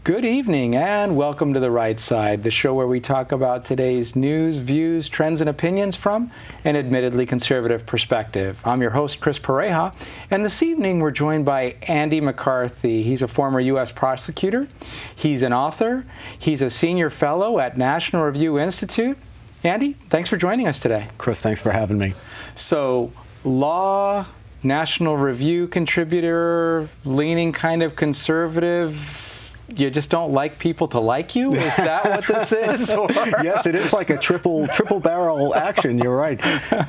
Good evening and welcome to The Right Side, the show where we talk about today's news, views, trends, and opinions from an admittedly conservative perspective. I'm your host, Chris Pareja, and this evening we're joined by Andy McCarthy. He's a former U.S. prosecutor, he's an author, he's a senior fellow at National Review Institute. Andy, thanks for joining us today. Chris, thanks for having me. So, law, National Review contributor, leaning kind of conservative. You just don't like people to like you? Is that what this is? Or? Yes, it is like a triple barrel action. You're right.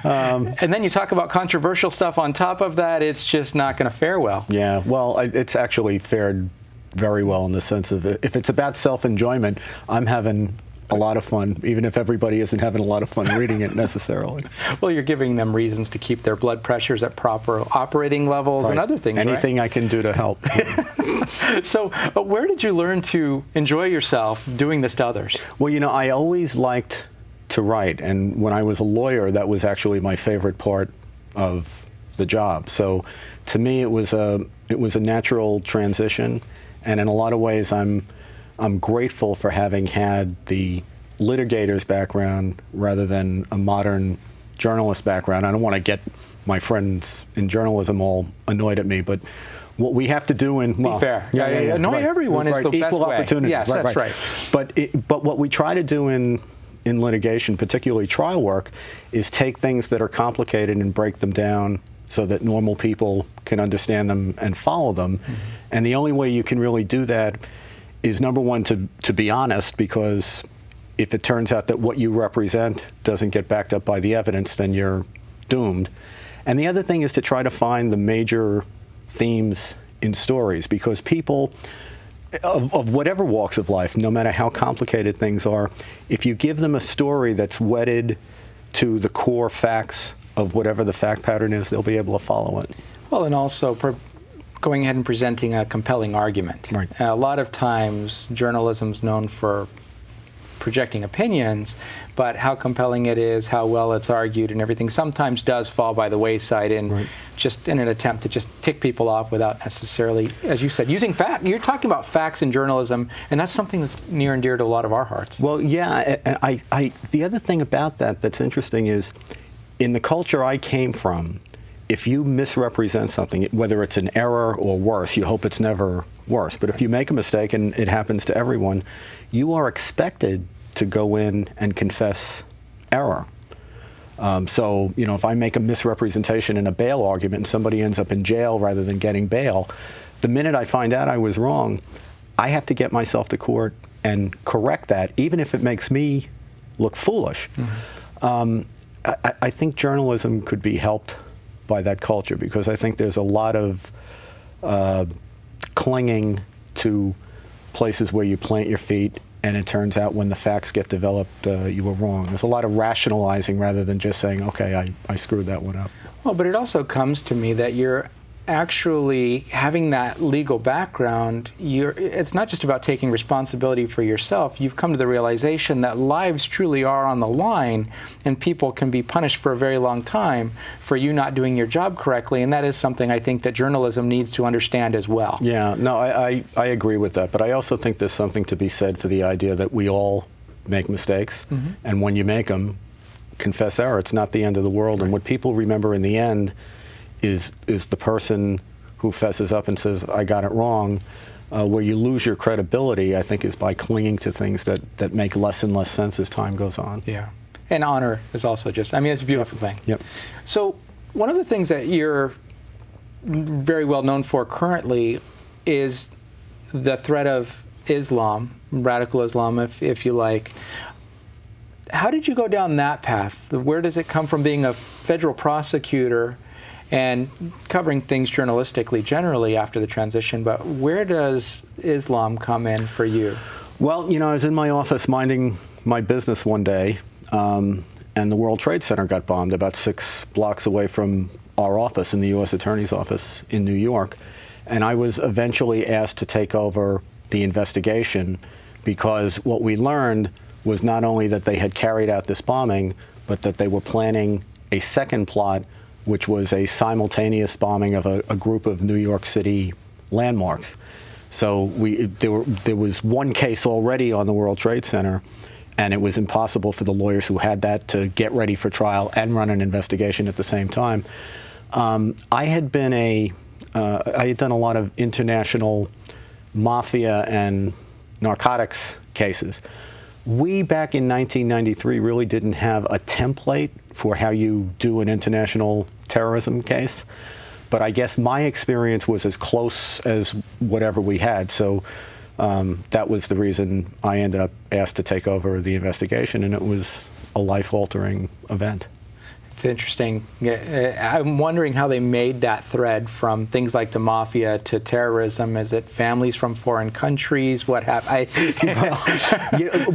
And then you talk about controversial stuff on top of that. It's just not going to fare well. Yeah, well, it's actually fared very well in the sense of if it's about self-enjoyment, I'm having a lot of fun, even if everybody isn't having a lot of fun reading it necessarily. Well, you're giving them reasons to keep their blood pressures at proper operating levels and other things, Anything right? I can do to help. So where did you learn to enjoy yourself doing this to others? Well, you know, I always liked to write, and when I was a lawyer, that was actually my favorite part of the job. So to me, it was a natural transition, and in a lot of ways, I'm grateful for having had the litigator's background rather than a modern journalist background. I don't want to get my friends in journalism all annoyed at me, but what we have to do in... Well, be fair. Yeah. Annoy everyone is the best Equal way. opportunity. Yes, that's right. But what we try to do in litigation, particularly trial work, is take things that are complicated and break them down so that normal people can understand them and follow them. Mm-hmm. And the only way you can really do that is, number one, to be honest, because if it turns out that what you represent doesn't get backed up by the evidence, then you're doomed. And the other thing is to try to find the major themes in stories, because people of whatever walks of life, no matter how complicated things are, if you give them a story that's wedded to the core facts of whatever the fact pattern is, they'll be able to follow it. Well, and also going ahead and presenting a compelling argument. Right. A lot of times, journalism's known for projecting opinions, but how compelling it is, how well it's argued, and everything sometimes does fall by the wayside in just in an attempt to just tick people off without necessarily, as you said, using fact. You're talking about facts in journalism, and that's something that's near and dear to a lot of our hearts. Well, yeah, and the other thing about that's interesting is, in the culture I came from, if you misrepresent something, whether it's an error or worse, you hope it's never worse. But if you make a mistake, and it happens to everyone, you are expected to go in and confess error. So, you know, if I make a misrepresentation in a bail argument and somebody ends up in jail rather than getting bail, the minute I find out I was wrong, I have to get myself to court and correct that, even if it makes me look foolish. Mm-hmm. I think journalism could be helped by that culture, because I think there's a lot of clinging to places where you plant your feet, and it turns out when the facts get developed, you were wrong. There's a lot of rationalizing rather than just saying, okay, I screwed that one up. Well, but it also comes to me that you're actually having that legal background. It's not just about taking responsibility for yourself. You've come to the realization that lives truly are on the line, and people can be punished for a very long time for you not doing your job correctly, and that is something I think that journalism needs to understand as well. Yeah, no, I agree with that, but I also think there's something to be said for the idea that we all make mistakes, mm-hmm. and when you make them, confess error. It's not the end of the world, and what people remember in the end is the person who fesses up and says, I got it wrong. Where you lose your credibility, I think, is by clinging to things that make less and less sense as time goes on. Yeah. And honor is also just, I mean, it's a beautiful thing. Yep. So one of the things that you're very well known for currently is the threat of Islam, radical Islam, if you like. How did you go down that path? Where does it come from, being a federal prosecutor and covering things journalistically generally after the transition, but where does Islam come in for you? Well, you know, I was in my office minding my business one day, and the World Trade Center got bombed about 6 blocks away from our office in the U.S. Attorney's Office in New York. And I was eventually asked to take over the investigation, because what we learned was not only that they had carried out this bombing, but that they were planning a second plot, which was a simultaneous bombing of a group of New York City landmarks. So there was one case already on the World Trade Center, and it was impossible for the lawyers who had that to get ready for trial and run an investigation at the same time. I had done a lot of international mafia and narcotics cases. We, back in 1993, really didn't have a template for how you do an international terrorism case. But I guess my experience was as close as whatever we had. So that was the reason I ended up asked to take over the investigation, and it was a life-altering event. It's interesting. I'm wondering how they made that thread from things like the mafia to terrorism. Is it families from foreign countries? What happened?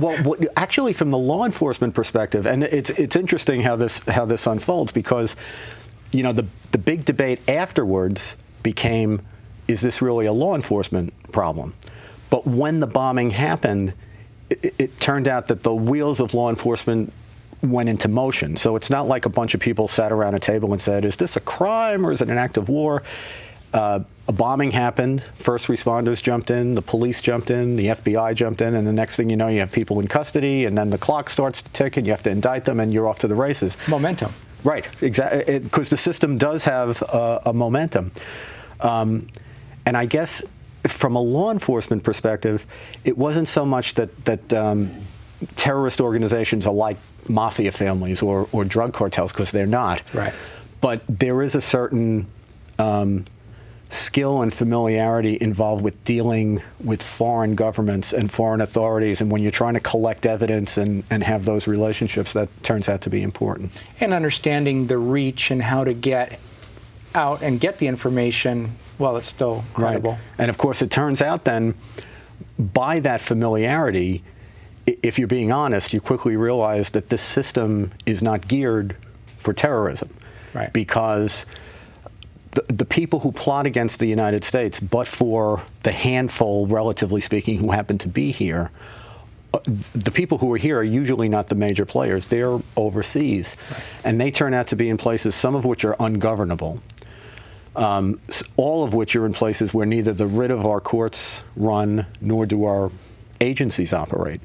Well, actually, from the law enforcement perspective, and it's interesting how this unfolds, because the big debate afterwards became, is this really a law enforcement problem? But when the bombing happened, it turned out that the wheels of law enforcement went into motion. So it's not like a bunch of people sat around a table and said, is this a crime or is it an act of war? A bombing happened, first responders jumped in, the police jumped in, the FBI jumped in, and the next thing you know, you have people in custody, and then the clock starts to tick and you have to indict them, and you're off to the races. Momentum. Right, exactly, because the system does have a momentum. And I guess from a law enforcement perspective, it wasn't so much that terrorist organizations are like mafia families or drug cartels, because they're not. Right. But there is a certain skill and familiarity involved with dealing with foreign governments and foreign authorities, and when you're trying to collect evidence and have those relationships, that turns out to be important. And understanding the reach and how to get out and get the information while it's still credible. Right. And of course, it turns out then, by that familiarity, if you're being honest, you quickly realize that this system is not geared for terrorism. Right. Because the people who plot against the United States, but for the handful, relatively speaking, who happen to be here, the people who are here are usually not the major players. They're overseas. Right. And they turn out to be in places, some of which are ungovernable, all of which are in places where neither the writ of our courts run, nor do our agencies operate.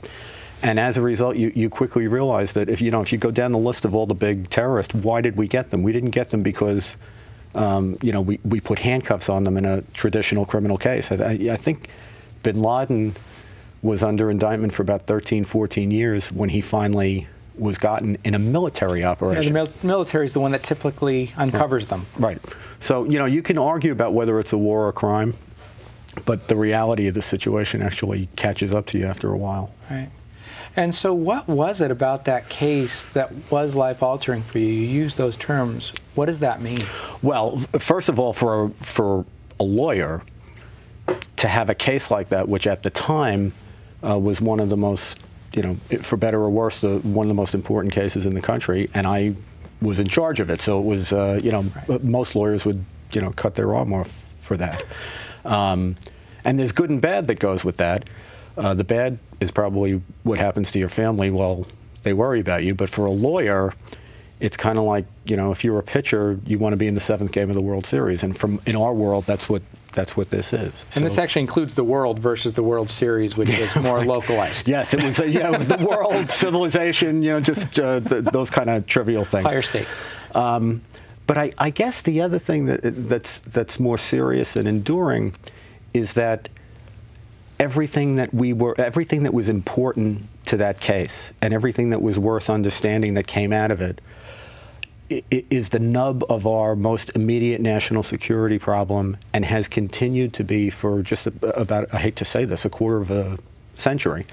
And as a result, you quickly realize that if you go down the list of all the big terrorists, why did we get them? We didn't get them because we put handcuffs on them in a traditional criminal case. I think bin Laden was under indictment for about 13, 14 years when he finally was gotten in a military operation. Yeah, the military is the one that typically uncovers them. Right. So, you can argue about whether it's a war or a crime, but the reality of the situation actually catches up to you after a while. Right. And so what was it about that case that was life-altering for you? You use those terms. What does that mean? Well, first of all, for a lawyer to have a case like that, which at the time was one of the most, for better or worse, one of the most important cases in the country, and I was in charge of it. So it was, right. Most lawyers would, cut their arm off for that. And there's good and bad that goes with that. The bad is probably what happens to your family while they worry about you. But for a lawyer, it's kind of like, if you're a pitcher, you want to be in the 7th game of the World Series. And in our world, that's what this is. And this actually includes the world versus the World Series, which is more right. localized. Yes, it was the world, civilization, just those kind of trivial things. Higher stakes. But I guess the other thing that's more serious and enduring is that everything that was important to that case and everything that was worth understanding that came out of it is the nub of our most immediate national security problem, and has continued to be for just about, I hate to say this, a quarter of a century.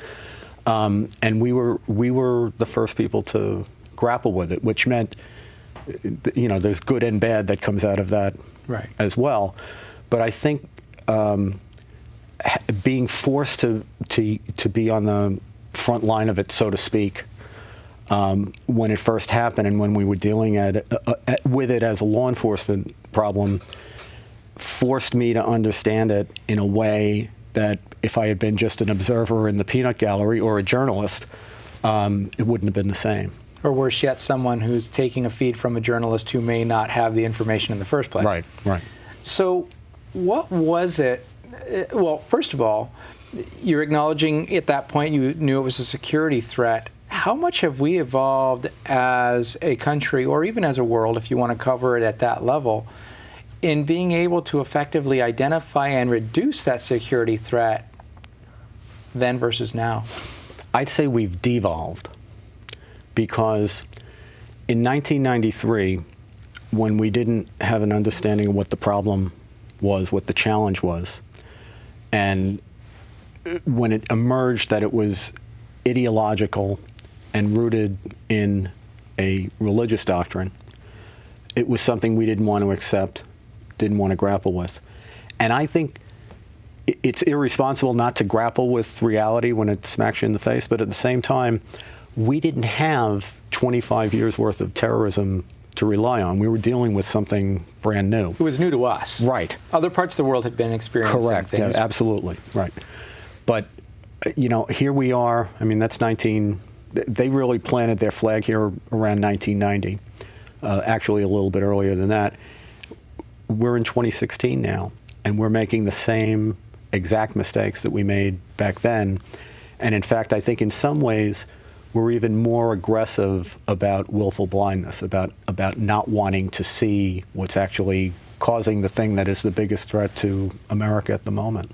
And we were the first people to grapple with it, which meant, there's good and bad that comes out of that right. as well. But I think being forced to be on the front line of it, so to speak, when it first happened and when we were dealing with it as a law enforcement problem, forced me to understand it in a way that if I had been just an observer in the peanut gallery or a journalist, it wouldn't have been the same. Or worse yet, someone who's taking a feed from a journalist who may not have the information in the first place. Right, right. So what was it well, first of all, you're acknowledging at that point you knew it was a security threat. How much have we evolved as a country, or even as a world, if you want to cover it at that level, in being able to effectively identify and reduce that security threat then versus now? I'd say we've devolved, because in 1993, when we didn't have an understanding of what the problem was, what the challenge was, and when it emerged that it was ideological and rooted in a religious doctrine, it was something we didn't want to accept, didn't want to grapple with. And I think it's irresponsible not to grapple with reality when it smacks you in the face, but at the same time, we didn't have 25 years worth of terrorism to rely on. We were dealing with something brand new. It was new to us. Right. Other parts of the world had been experiencing Correct. things. Yeah, absolutely. Right. But, you know, here we are. I mean, that's they really planted their flag here around 1990, actually a little bit earlier than that. We're in 2016 now, and we're making the same exact mistakes that we made back then. And in fact, I think in some ways, we're even more aggressive about willful blindness, about not wanting to see what's actually causing the thing that is the biggest threat to America at the moment.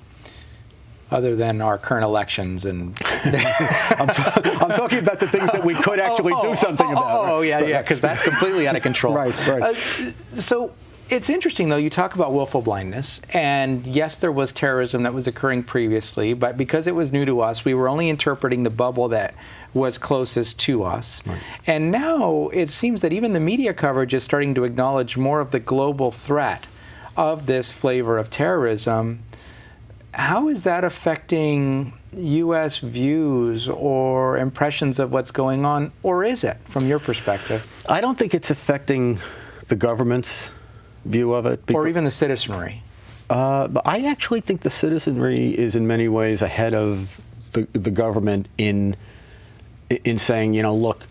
Other than our current elections and... I'm talking about the things that we could actually do something about. Oh, yeah, because that's completely out of control. Right. So it's interesting, though, you talk about willful blindness, and yes, there was terrorism that was occurring previously, but because it was new to us, we were only interpreting the bubble that was closest to us. Right. And now it seems that even the media coverage is starting to acknowledge more of the global threat of this flavor of terrorism. How is that affecting U.S. views or impressions of what's going on, or is it, from your perspective? I don't think it's affecting the government's view of it. Or even the citizenry? But I actually think the citizenry is in many ways ahead of the government in saying, you know, look,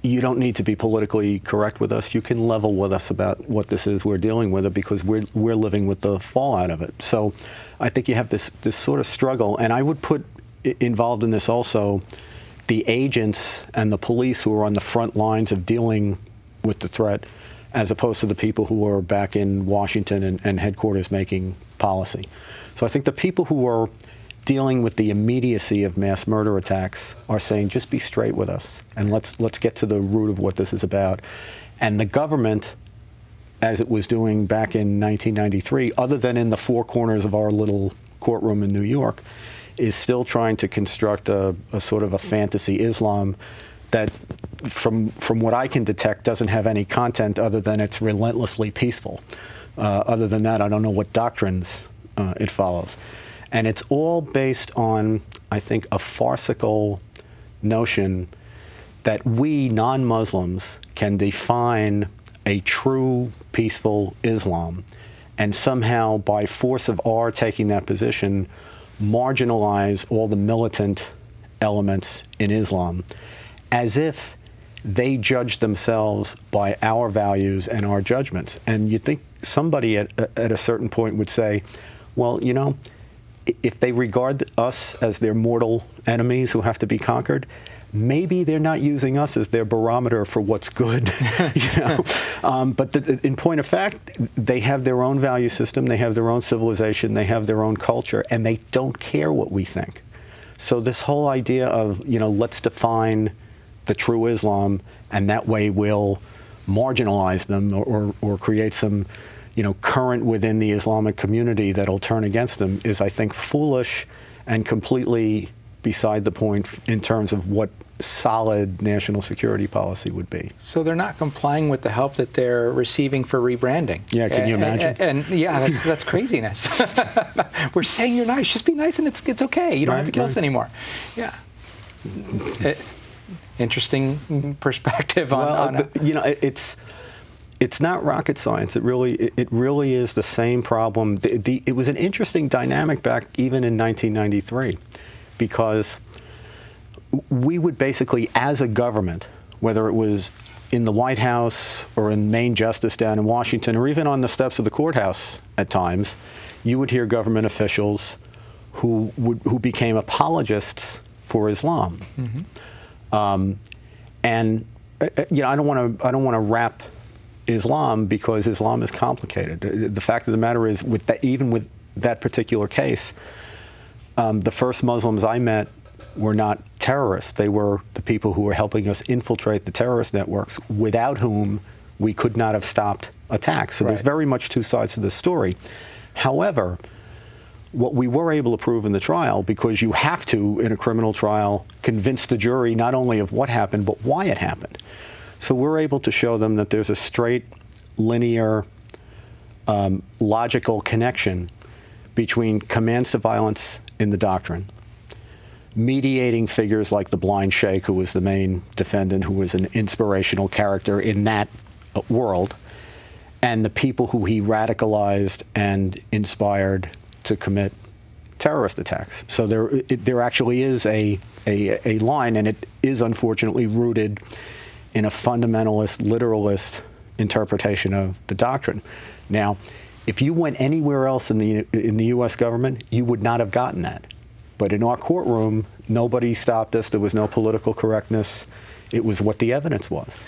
you don't need to be politically correct with us. You can level with us about what this is we're dealing with, it because we're living with the fallout of it. So I think you have this sort of struggle, and I would put involved in this also the agents and the police who are on the front lines of dealing with the threat, as opposed to the people who are back in Washington and headquarters making policy. So I think the people who are dealing with the immediacy of mass murder attacks are saying, just be straight with us, and let's get to the root of what this is about. And the government, as it was doing back in 1993, other than in the four corners of our little courtroom in New York, is still trying to construct a sort of a fantasy Islam that, from what I can detect, doesn't have any content other than it's relentlessly peaceful. Other than that, I don't know what doctrines it follows. And it's all based on, I think, a farcical notion that we non-Muslims can define a true peaceful Islam, and somehow, by force of our taking that position, marginalize all the militant elements in Islam, as if they judge themselves by our values and our judgments. And you think somebody at a certain point would say, well, you know, if they regard us as their mortal enemies who have to be conquered, maybe they're not using us as their barometer for what's good. You know? But in point of fact, they have their own value system, they have their own civilization, they have their own culture, and they don't care what we think. So this whole idea of, you know, let's define the true Islam, and that way we'll marginalize them or create some, you know, current within the Islamic community that'll turn against them, is, I think, foolish and completely beside the point in terms of what solid national security policy would be. So they're not complying with the help that they're receiving for rebranding. Yeah, can you imagine? And yeah, that's craziness. We're saying you're nice, just be nice and it's okay. You don't have to kill us anymore. Yeah. Interesting perspective on but, you know, it's not rocket science. It really is the same problem. It was an interesting dynamic back even in 1993, because we would basically, as a government, whether it was in the White House or in Main Justice down in Washington, or even on the steps of the courthouse at times, you would hear government officials who became apologists for Islam. And you know, I don't want to wrap Islam, because Islam is complicated. The fact of the matter is, even with that particular case, the first Muslims I met were not terrorists. They were the people who were helping us infiltrate the terrorist networks, without whom we could not have stopped attacks. So there's very much two sides to this story. However, what we were able to prove in the trial, because you have to, in a criminal trial, convince the jury not only of what happened, but why it happened. So we're able to show them that there's a straight, linear, logical connection between commands to violence in the doctrine, mediating figures like the blind sheikh, who was the main defendant, who was an inspirational character in that world, and the people who he radicalized and inspired to commit terrorist attacks. So there actually is a line, and it is unfortunately rooted in a fundamentalist, literalist interpretation of the doctrine. Now, if you went anywhere else in the U.S. government, you would not have gotten that. But in our courtroom, nobody stopped us. There was no political correctness. It was what the evidence was.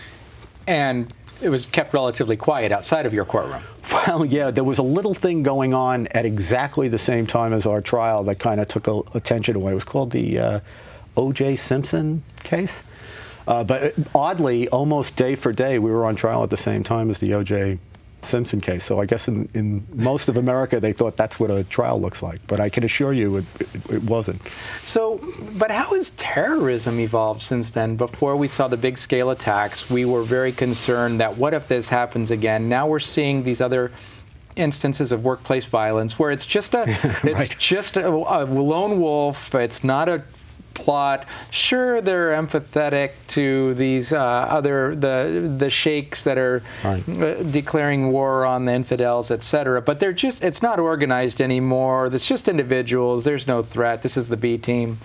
And it was kept relatively quiet outside of your courtroom. Well, yeah, there was a little thing going on at exactly the same time as our trial that kind of took attention away. It was called the O.J. Simpson case. But oddly, almost day for day, we were on trial at the same time as the O.J. Simpson case. So I guess in most of America, they thought that's what a trial looks like. But I can assure you it wasn't. So, but how has terrorism evolved since then? Before we saw the big scale attacks, we were very concerned that what if this happens again? Now we're seeing these other instances of workplace violence where it's just a lone wolf. It's not a plot. Sure, they're empathetic to these the sheikhs that are declaring war on the infidels, etc. But they're just, it's not organized anymore. It's just individuals. There's no threat. This is the B team.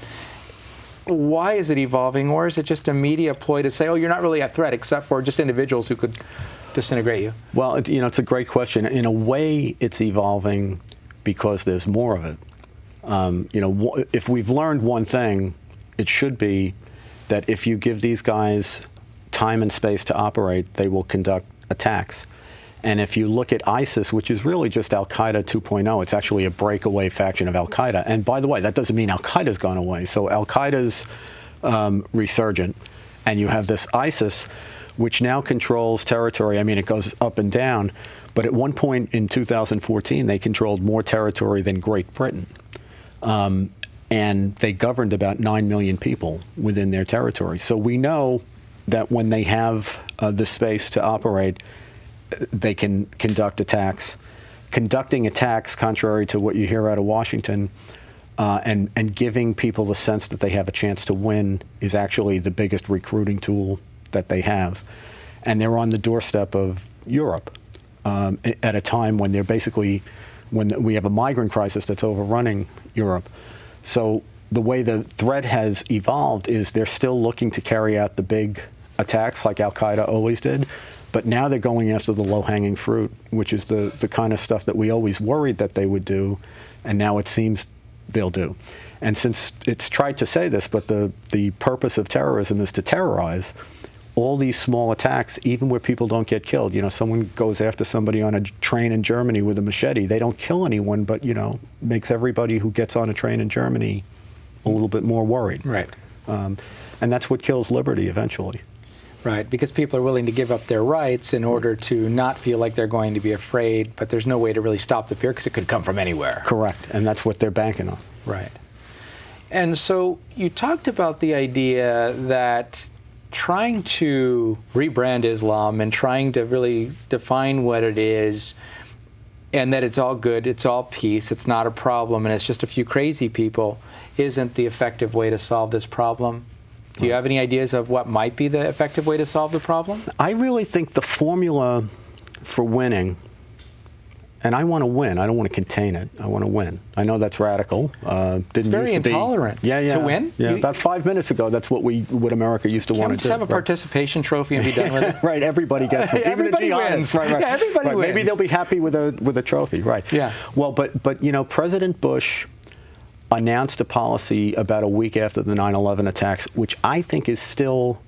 Why is it evolving, or is it just a media ploy to say, oh, you're not really a threat except for just individuals who could disintegrate you? Well, you know, it's a great question. In a way, it's evolving because there's more of it. You know, if we've learned one thing, it should be that if you give these guys time and space to operate, they will conduct attacks. And if you look at ISIS, which is really just Al-Qaeda 2.0, it's actually a breakaway faction of Al-Qaeda. And by the way, that doesn't mean Al-Qaeda's gone away. So Al-Qaeda's resurgent, and you have this ISIS, which now controls territory. I mean, it goes up and down. But at one point in 2014, they controlled more territory than Great Britain. And they governed about 9 million people within their territory. So we know that when they have the space to operate, they can conduct attacks. Conducting attacks, contrary to what you hear out of Washington, and giving people the sense that they have a chance to win is actually the biggest recruiting tool that they have. And they're on the doorstep of Europe at a time when they're basically, when we have a migrant crisis that's overrunning Europe. So the way the threat has evolved is they're still looking to carry out the big attacks like Al-Qaeda always did, but now they're going after the low-hanging fruit, which is the kind of stuff that we always worried that they would do, and now it seems they'll do. And since it's tried to say this, but the purpose of terrorism is to terrorize, all these small attacks, even where people don't get killed. You know, someone goes after somebody on a train in Germany with a machete. They don't kill anyone, but, you know, makes everybody who gets on a train in Germany a little bit more worried. Right. And that's what kills liberty eventually. Right, because people are willing to give up their rights in order to not feel like they're going to be afraid, but there's no way to really stop the fear because it could come from anywhere. Correct, and that's what they're banking on. Right. And so you talked about the idea that trying to rebrand Islam and trying to really define what it is, and that it's all good, it's all peace, it's not a problem, and it's just a few crazy people, isn't the effective way to solve this problem. Do you have any ideas of what might be the effective way to solve the problem? I really think the formula for winning, and I want to win. I don't want to contain it. I want to win. I know that's radical. It's very intolerant. To win? Yeah, about 5 minutes ago, that's what America used to want to do. Just have a participation trophy and be done with it. Right. Everybody gets it. Everybody wins. Right. Yeah, everybody wins. Maybe they'll be happy with a trophy. Right. Yeah. Well, but you know, President Bush announced a policy about a week after the 9/11 attacks, which I think is still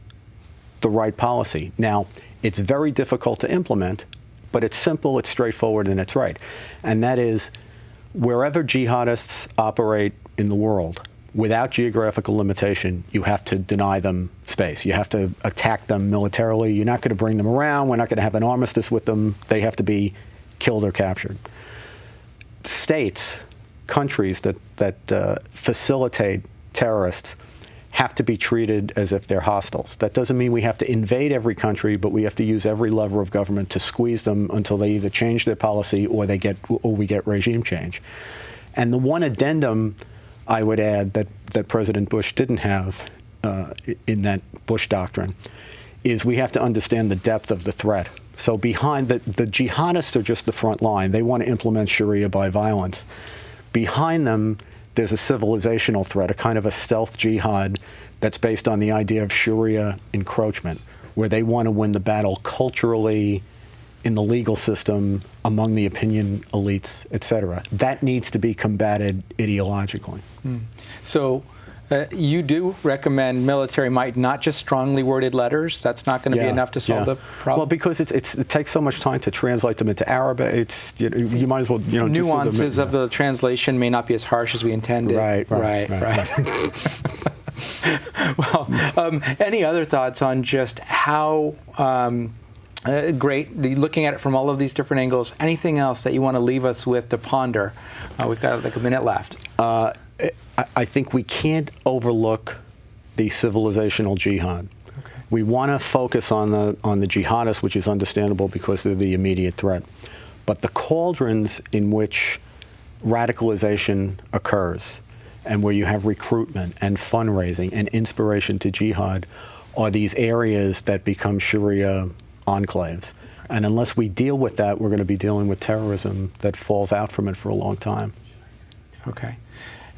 the right policy. Now, it's very difficult to implement, but it's simple, it's straightforward, and it's right. And that is, wherever jihadists operate in the world, without geographical limitation, you have to deny them space. You have to attack them militarily. You're not going to bring them around. We're not going to have an armistice with them. They have to be killed or captured. States, countries that facilitate terrorists have to be treated as if they're hostiles. That doesn't mean we have to invade every country, but we have to use every lever of government to squeeze them until they either change their policy or we get regime change. And the one addendum I would add that President Bush didn't have in that Bush doctrine is we have to understand the depth of the threat. So behind the jihadists are just the front line. They want to implement Sharia by violence. Behind them, there's a civilizational threat, a kind of a stealth jihad that's based on the idea of Sharia encroachment, where they want to win the battle culturally, in the legal system, among the opinion elites, etc. That needs to be combated ideologically. So you do recommend military might, not just strongly worded letters? That's not going to be enough to solve the problem? Well, because it takes so much time to translate them into Arabic. You might as well, nuances of the translation may not be as harsh as we intended. Right. Well, any other thoughts on just how great, looking at it from all of these different angles, anything else that you want to leave us with to ponder? We've got like a minute left. I think we can't overlook the civilizational jihad. Okay. We want to focus on the jihadists, which is understandable because they're the immediate threat. But the cauldrons in which radicalization occurs, and where you have recruitment and fundraising and inspiration to jihad, are these areas that become Sharia enclaves. And unless we deal with that, we're going to be dealing with terrorism that falls out from it for a long time. Okay.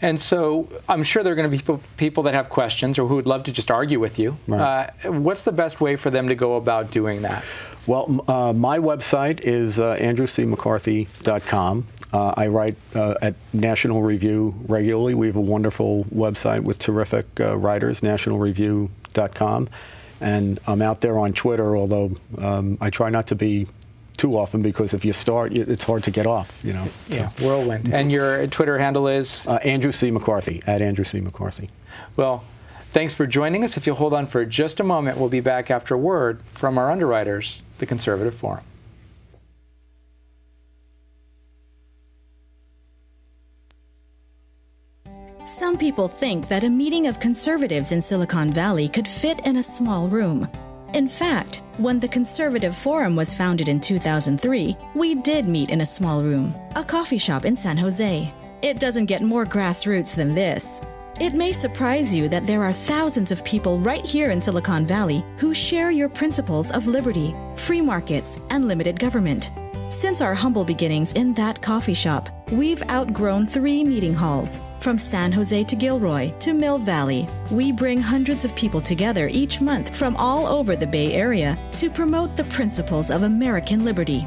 And so I'm sure there are going to be people that have questions or who would love to just argue with you. Right. What's the best way for them to go about doing that? Well, my website is andrewcmccarthy.com. I write at National Review regularly. We have a wonderful website with terrific writers, nationalreview.com. And I'm out there on Twitter, although I try not to be too often, because if you start, it's hard to get off, Yeah, whirlwind. And your Twitter handle is? Andrew C. McCarthy, at Andrew C. McCarthy. Well, thanks for joining us. If you'll hold on for just a moment, we'll be back after a word from our underwriters, the Conservative Forum. Some people think that a meeting of conservatives in Silicon Valley could fit in a small room. In fact, when the Conservative Forum was founded in 2003, we did meet in a small room, a coffee shop in San Jose. It doesn't get more grassroots than this. It may surprise you that there are thousands of people right here in Silicon Valley who share your principles of liberty, free markets, and limited government. Since our humble beginnings in that coffee shop, we've outgrown 3 meeting halls. From San Jose to Gilroy to Mill Valley, we bring hundreds of people together each month from all over the Bay Area to promote the principles of American liberty.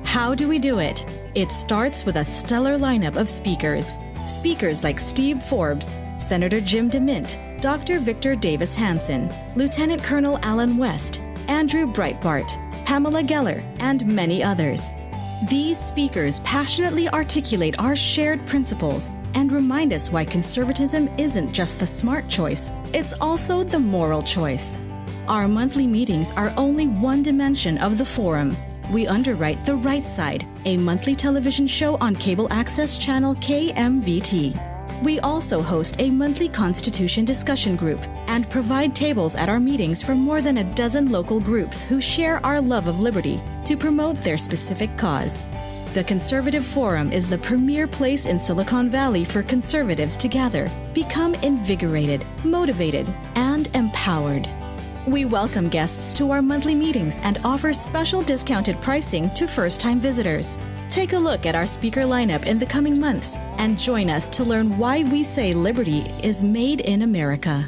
How do we do it? It starts with a stellar lineup of speakers. Speakers like Steve Forbes, Senator Jim DeMint, Dr. Victor Davis Hanson, Lieutenant Colonel Alan West, Andrew Breitbart, Pamela Geller, and many others. These speakers passionately articulate our shared principles and remind us why conservatism isn't just the smart choice, it's also the moral choice. Our monthly meetings are only one dimension of the forum. We underwrite The Right Side, a monthly television show on cable access channel KMVT. We also host a monthly Constitution discussion group and provide tables at our meetings for more than a dozen local groups who share our love of liberty to promote their specific cause. The Conservative Forum is the premier place in Silicon Valley for conservatives to gather, become invigorated, motivated, and empowered. We welcome guests to our monthly meetings and offer special discounted pricing to first-time visitors. Take a look at our speaker lineup in the coming months and join us to learn why we say liberty is made in America.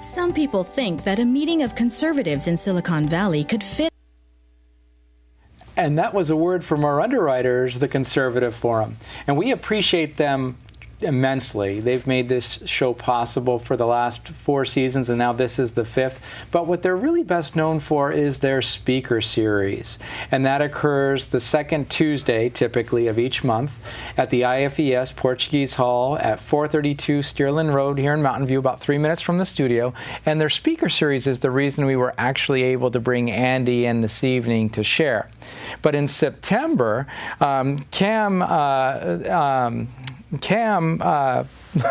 Some people think that a meeting of conservatives in Silicon Valley could fit. And that was a word from our underwriters, the Conservative Forum. And we appreciate them immensely. They've made this show possible for the last 4 seasons, and now this is the 5th. But what they're really best known for is their speaker series. And that occurs the second Tuesday, typically, of each month at the IFES Portuguese Hall at 432 Stearland Road here in Mountain View, about 3 minutes from the studio. And their speaker series is the reason we were actually able to bring Andy in this evening to share. But in September, Cam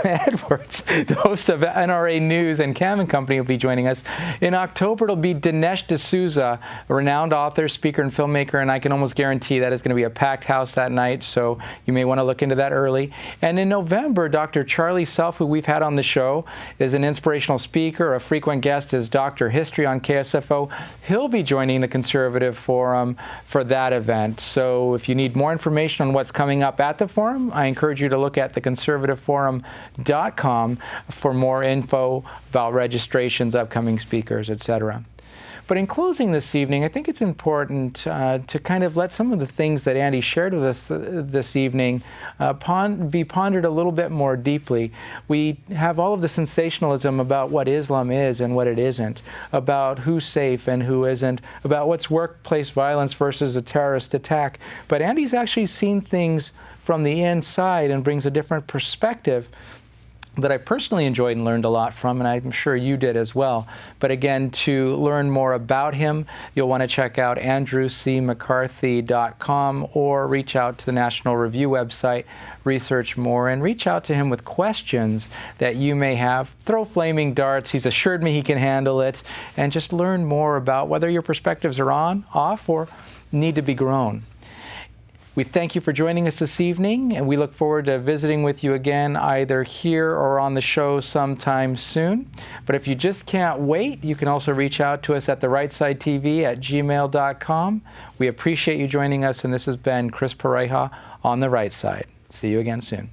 Edwards, the host of NRA News and Cam & Company, will be joining us. In October, it'll be Dinesh D'Souza, a renowned author, speaker, and filmmaker, and I can almost guarantee that is going to be a packed house that night, so you may want to look into that early. And in November, Dr. Charlie Self, who we've had on the show, is an inspirational speaker. A frequent guest is Dr. History on KSFO. He'll be joining the Conservative Forum for that event. So if you need more information on what's coming up at the forum, I encourage you to look at theconservativeforum.com for more info about registrations, upcoming speakers, etc. But in closing this evening, I think it's important to kind of let some of the things that Andy shared with us this evening be pondered a little bit more deeply. We have all of the sensationalism about what Islam is and what it isn't, about who's safe and who isn't, about what's workplace violence versus a terrorist attack. But Andy's actually seen things from the inside and brings a different perspective that I personally enjoyed and learned a lot from, and I'm sure you did as well. But again, to learn more about him, you'll want to check out andrewcmccarthy.com or reach out to the National Review website, research more, and reach out to him with questions that you may have. Throw flaming darts. He's assured me he can handle it. And just learn more about whether your perspectives are on, off, or need to be grown. We thank you for joining us this evening, and we look forward to visiting with you again either here or on the show sometime soon. But if you just can't wait, you can also reach out to us at therightside.tv@gmail.com. We appreciate you joining us, and this has been Chris Pareja on The Right Side. See you again soon.